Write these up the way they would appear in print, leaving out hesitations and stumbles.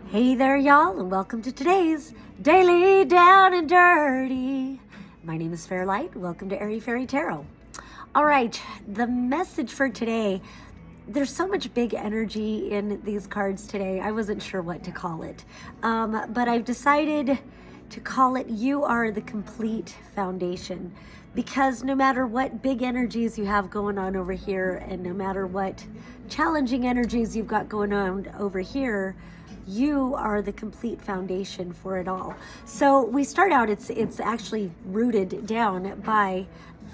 Hey there, y'all, and welcome to today's Daily Down and Dirty. My name is Fairlight. Welcome to Airy Fairy Tarot. All right, the message for today, there's so much big energy in these cards today. I wasn't sure what to call it, but I've decided to call it You Are the Complete Foundation, because no matter what big energies you have going on over here, and no matter what challenging energies you've got going on over here, you are the complete foundation for it all. So we start out, it's actually rooted down by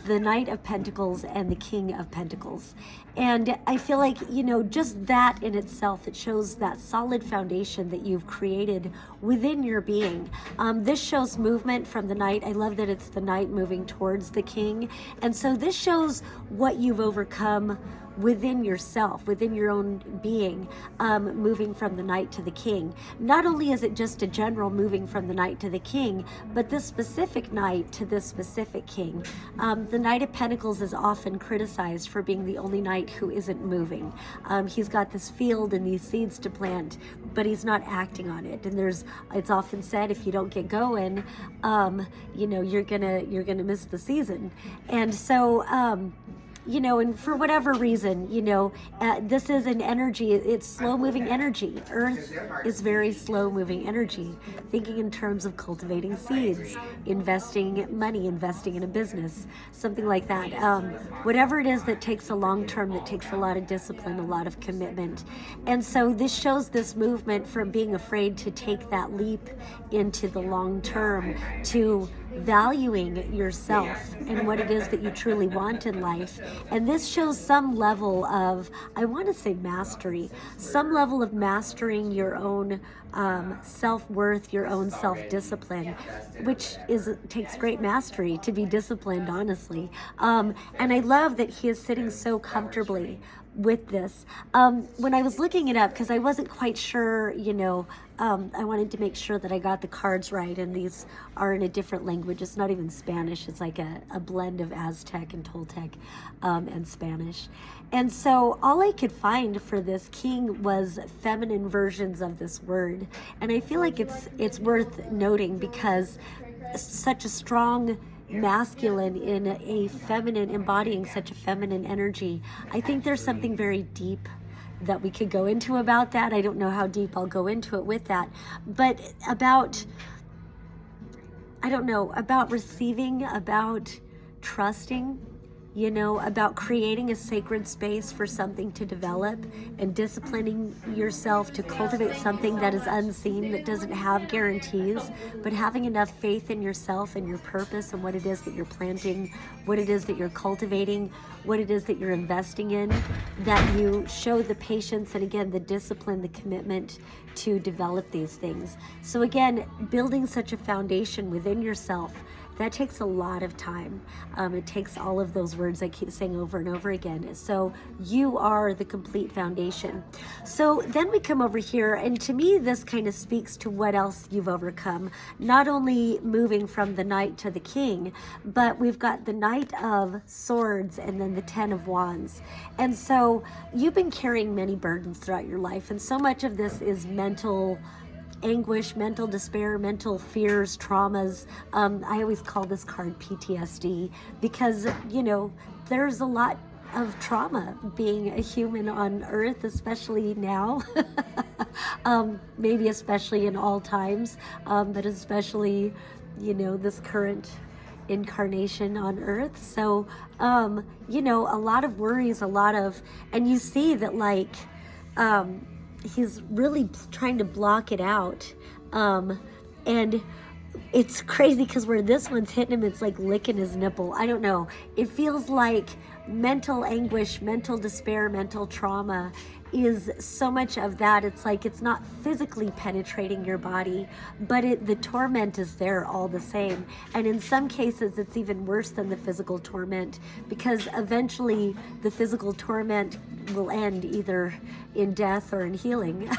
the Knight of Pentacles and the King of Pentacles. And I feel like, just that in itself, it shows that solid foundation that you've created within your being. This shows movement from the Knight. I love that it's the Knight moving towards the King. And so this shows what you've overcome within yourself, within your own being, moving from the Knight to the King. Not only is it just a general moving from the Knight to the King, but this specific Knight to this specific King. The Knight of Pentacles is often criticized for being the only Knight who isn't moving. He's got this field and these seeds to plant, but he's not acting on it. And it's often said, if you don't get going, you're gonna miss the season. And so, and for whatever reason, this is an energy, it's slow-moving energy. Earth is very slow-moving energy. Thinking in terms of cultivating seeds, investing money, investing in a business, something like that. Whatever it is that takes a long term, that takes a lot of discipline, a lot of commitment. And so this shows this movement from being afraid to take that leap into the long term, to valuing yourself and what it is that you truly want in life. And this shows some level of, I want to say mastery, some level of mastering your own self-worth, your own self-discipline, which takes great mastery to be disciplined, honestly. And I love that he is sitting so comfortably with this. When I was looking it up, because I wasn't quite sure, I wanted to make sure that I got the cards right, and these are in a different language. It's not even Spanish. It's like a blend of Aztec and Toltec and Spanish. And so all I could find for this king was feminine versions of this word. And I feel like it's worth noting, because such a strong masculine in a feminine, embodying such a feminine energy. I think there's something very deep that we could go into about that. I don't know how deep I'll go into it with that, but about receiving, about trusting, about creating a sacred space for something to develop, and disciplining yourself to cultivate something that is unseen, that doesn't have guarantees, but having enough faith in yourself and your purpose and what it is that you're planting, what it is that you're cultivating, what it is that you're investing in, that you show the patience and, again, the discipline, the commitment to develop these things. So again, building such a foundation within yourself, that takes a lot of time. It takes all of those words I keep saying over and over again. So you are the complete foundation. So then we come over here, and to me, this kind of speaks to what else you've overcome. Not only moving from the Knight to the King, but we've got the Knight of Swords and then the Ten of Wands. And so you've been carrying many burdens throughout your life, and so much of this is mental anguish, mental despair, mental fears, traumas. I always call this card PTSD, because, there's a lot of trauma being a human on Earth, especially now, maybe especially in all times, but especially, this current incarnation on Earth. So, a lot of worries, and you see that, he's really trying to block it out. And it's crazy, because where this one's hitting him, it's like licking his nipple. I don't know. It feels like mental anguish, mental despair, mental trauma is so much of that. It's like it's not physically penetrating your body, but the torment is there all the same. And in some cases, it's even worse than the physical torment, because eventually the physical torment will end either in death or in healing.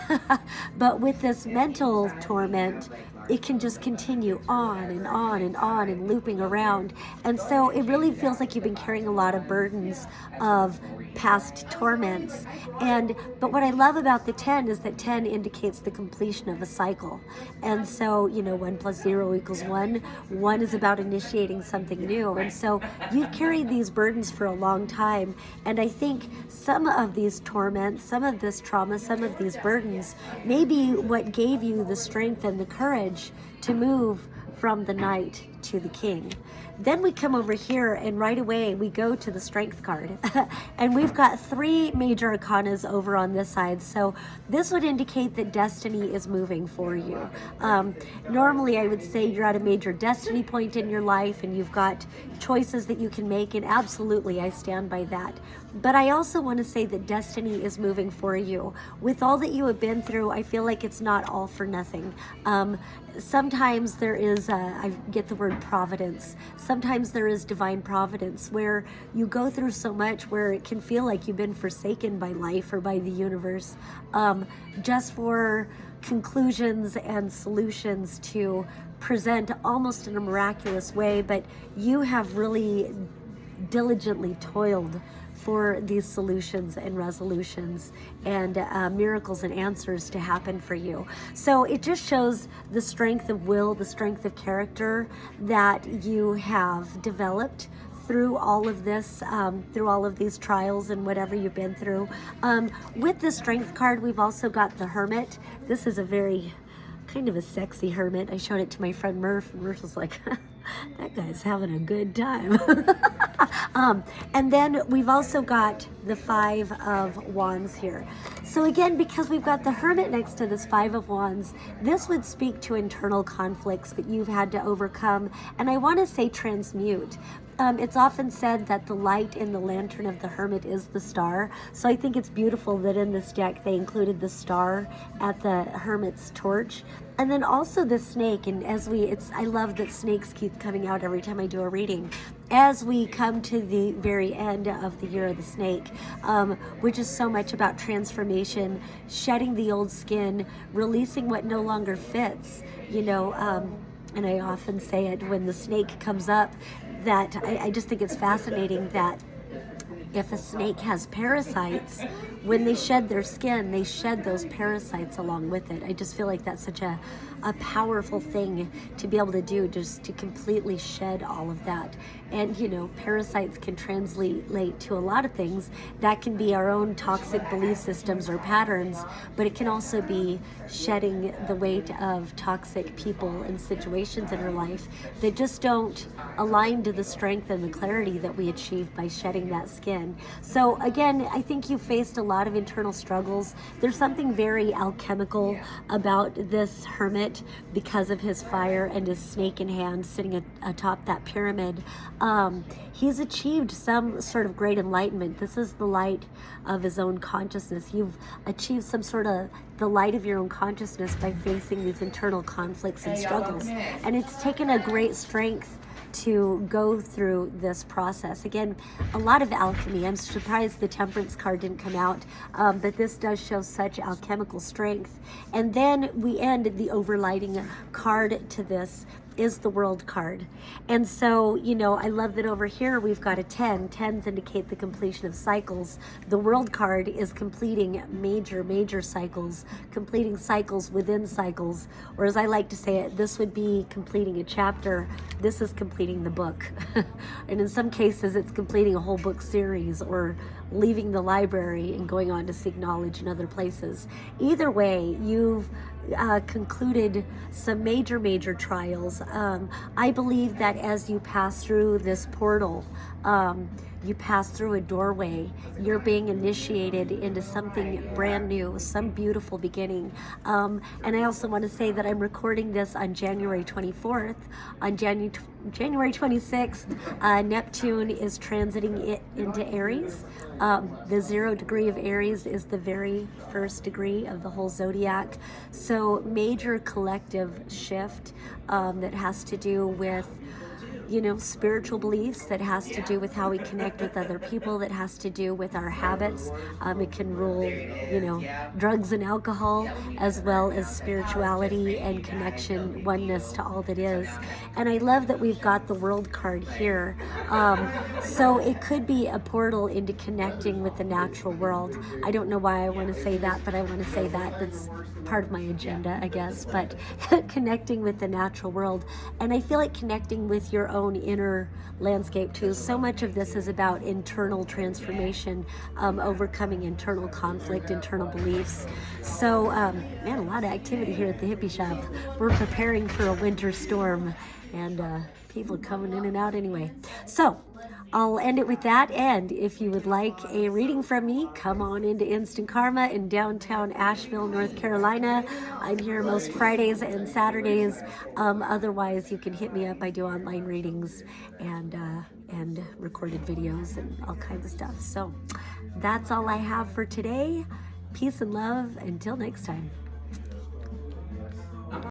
But with this mental torment, it can just continue on and on and on and looping around. And so it really feels like you've been carrying a lot of burdens of past torments. But what I love about the 10 is that 10 indicates the completion of a cycle. And so, 1 plus 0 equals 1. 1 is about initiating something new. And so you've carried these burdens for a long time. And I think some of these torments, some of this trauma, some of these burdens may be what gave you the strength and the courage to move from the knight to the king. Then we come over here and right away we go to the strength card. And we've got 3 major arcanas over on this side. So this would indicate that destiny is moving for you. Normally I would say you're at a major destiny point in your life and you've got choices that you can make, and absolutely I stand by that. But I also want to say that destiny is moving for you. With all that you have been through, I feel like it's not all for nothing. Sometimes there is, I get the word providence. Sometimes there is divine providence where you go through so much where it can feel like you've been forsaken by life or by the universe, just for conclusions and solutions to present almost in a miraculous way. But you have really diligently toiled for these solutions and resolutions and miracles and answers to happen for you. So it just shows the strength of will, the strength of character that you have developed through all of this, through all of these trials and whatever you've been through. With the strength card, we've also got the Hermit. This is a very kind of a sexy hermit. I showed it to my friend Murph, and Murph was like, that guy's having a good time. And then we've also got the 5 of Wands here. So again, because we've got the Hermit next to this 5 of Wands, this would speak to internal conflicts that you've had to overcome, and I want to say transmute. It's often said that the light in the lantern of the Hermit is the star. So I think it's beautiful that in this deck they included the star at the Hermit's torch. And then also the snake, and I love that snakes keep coming out every time I do a reading. As we come to the very end of the year of the snake, which is so much about transformation, shedding the old skin, releasing what no longer fits, and I often say it when the snake comes up, that I just think it's fascinating that if a snake has parasites, when they shed their skin, they shed those parasites along with it. I just feel like that's such a powerful thing to be able to do, just to completely shed all of that. And parasites can translate to a lot of things. That can be our own toxic belief systems or patterns, but it can also be shedding the weight of toxic people and situations in our life that just don't align to the strength and the clarity that we achieve by shedding that skin. So again, I think you faced a lot of internal struggles. There's something very alchemical about this hermit because of his fire and his snake in hand sitting atop that pyramid. He's achieved some sort of great enlightenment. This is the light of his own consciousness. You've achieved some sort of the light of your own consciousness by facing these internal conflicts and struggles. And it's taken a great strength to go through this process. Again, a lot of alchemy. I'm surprised the Temperance card didn't come out, but this does show such alchemical strength. And then we end the overlighting card to this is the World card. And so, I love that over here we've got a 10. 10s indicate the completion of cycles. The World card is completing major cycles, completing cycles within cycles, or as I like to say it, this would be completing a chapter. This is completing the book. And in some cases it's completing a whole book series or leaving the library and going on to seek knowledge in other places. Either way, you've concluded some major trials. I believe that as you pass through this portal, you pass through a doorway, you're being initiated into something brand new, some beautiful beginning. And I also want to say that I'm recording this on January 24th. On January 26th, Neptune is transiting it into Aries. The 0 degree of Aries is the very first degree of the whole zodiac. So major collective shift that has to do with spiritual beliefs, that has to do with how we connect with other people, that has to do with our habits. It can rule, drugs and alcohol, as well as spirituality and connection, oneness to all that is. And I love that we've got the world card here. So it could be a portal into connecting with the natural world. I don't know why I want to say that, but I want to say that. That's part of my agenda, I guess. But connecting with the natural world. And I feel like connecting with your own inner landscape too. So much of this is about internal transformation, overcoming internal conflict, internal beliefs. So, man, a lot of activity here at the hippie shop. We're preparing for a winter storm, and people coming in and out anyway. So I'll end it with that. And if you would like a reading from me, come on into Instant Karma in downtown Asheville, North Carolina. I'm here most Fridays and Saturdays. Otherwise, you can hit me up. I do online readings and recorded videos and all kinds of stuff. So that's all I have for today. Peace and love. Until next time.